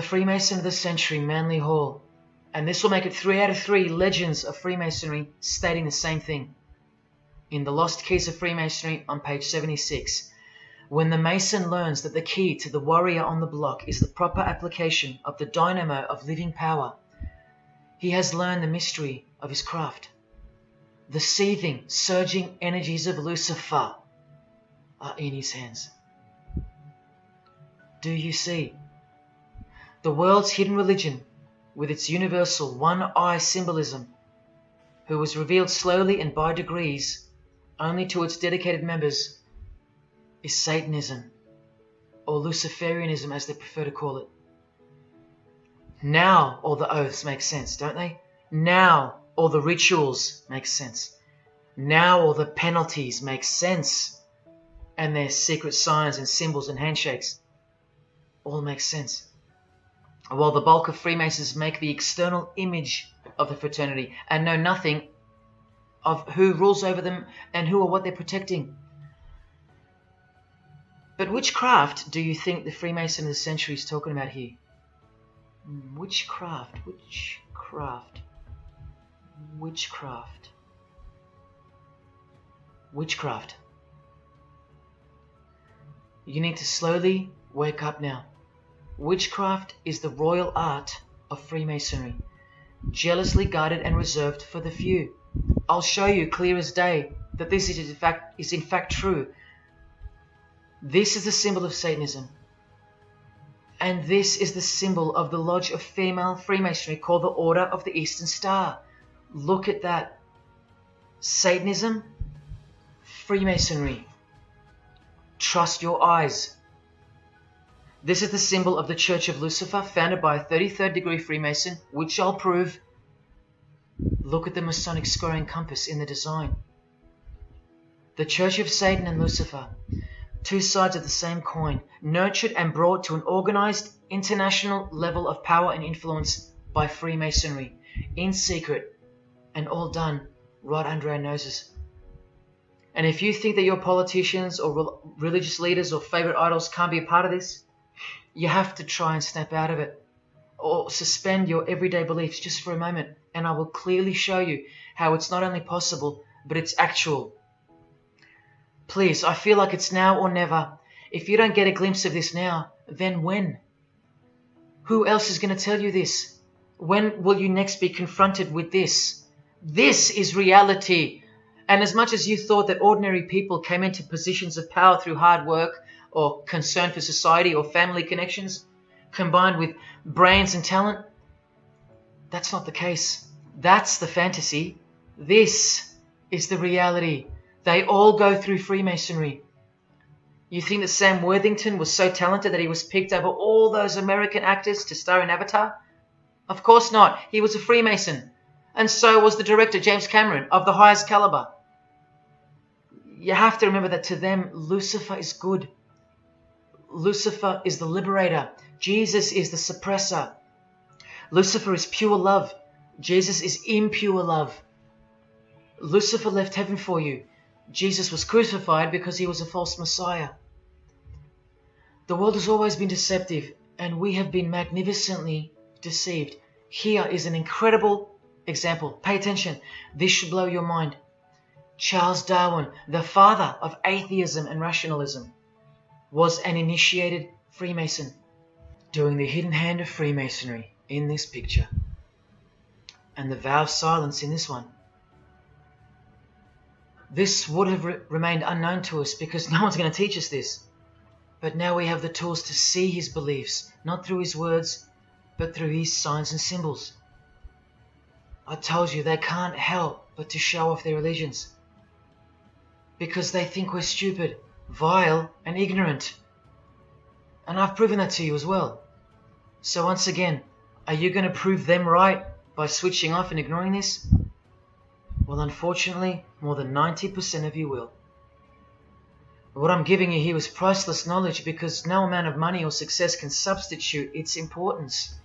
Freemason of the Century, Manly Hall. And this will make it 3 out of 3 legends of Freemasonry stating the same thing. In The Lost Keys of Freemasonry on page 76. When the Mason learns that the key to the warrior on the block is the proper application of the dynamo of living power, he has learned the mystery of his craft. The seething, surging energies of Lucifer are in his hands. Do you see? The world's hidden religion, with its universal one-eye symbolism, who was revealed slowly and by degrees only to its dedicated members, is Satanism, or Luciferianism as they prefer to call it. Now all the oaths make sense, don't they? Now all the rituals make sense. Now all the penalties make sense. And their secret signs and symbols and handshakes all make sense. While the bulk of Freemasons make the external image of the fraternity and know nothing of who rules over them and who or what they're protecting. But which craft do you think the Freemason of the Century is talking about here? Which craft? Which craft? Witchcraft. Witchcraft. You need to slowly wake up now. Witchcraft is the royal art of Freemasonry, jealously guarded and reserved for the few. I'll show you clear as day that this is in fact true. This is the symbol of Satanism. And this is the symbol of the lodge of female Freemasonry called the Order of the Eastern Star. Look at that. Satanism, Freemasonry. Trust your eyes. This is the symbol of the Church of Lucifer, founded by a 33rd degree Freemason, which I'll prove. Look at the Masonic squaring compass in the design. The Church of Satan and Lucifer, two sides of the same coin, nurtured and brought to an organized international level of power and influence by Freemasonry, in secret, and all done right under our noses. And if you think that your politicians or religious leaders or favorite idols can't be a part of this, you have to try and snap out of it, or suspend your everyday beliefs just for a moment, and I will clearly show you how it's not only possible, but it's actual. Please, I feel like it's now or never. If you don't get a glimpse of this now, then when? Who else is going to tell you this? When will you next be confronted with this? This is reality. And as much as you thought that ordinary people came into positions of power through hard work or concern for society or family connections, combined with brains and talent, that's not the case. That's the fantasy. This is the reality. They all go through Freemasonry. You think that Sam Worthington was so talented that he was picked over all those American actors to star in Avatar? Of course not. He was a Freemason. And so was the director, James Cameron, of the highest caliber. You have to remember that to them, Lucifer is good. Lucifer is the liberator. Jesus is the suppressor. Lucifer is pure love. Jesus is impure love. Lucifer left heaven for you. Jesus was crucified because he was a false Messiah. The world has always been deceptive, and we have been magnificently deceived. Here is an incredible example. Pay attention. This should blow your mind. Charles Darwin, the father of atheism and rationalism, was an initiated Freemason, doing the hidden hand of Freemasonry in this picture, and the vow of silence in this one. This would have remained unknown to us because no one's going to teach us this. But now we have the tools to see his beliefs, not through his words, but through his signs and symbols. I told you they can't help but to show off their religions, because they think we're stupid, vile, and ignorant. And I've proven that to you as well. So once again, are you going to prove them right by switching off and ignoring this? Well, unfortunately, more than 90% of you will. What I'm giving you here is priceless knowledge, because no amount of money or success can substitute its importance.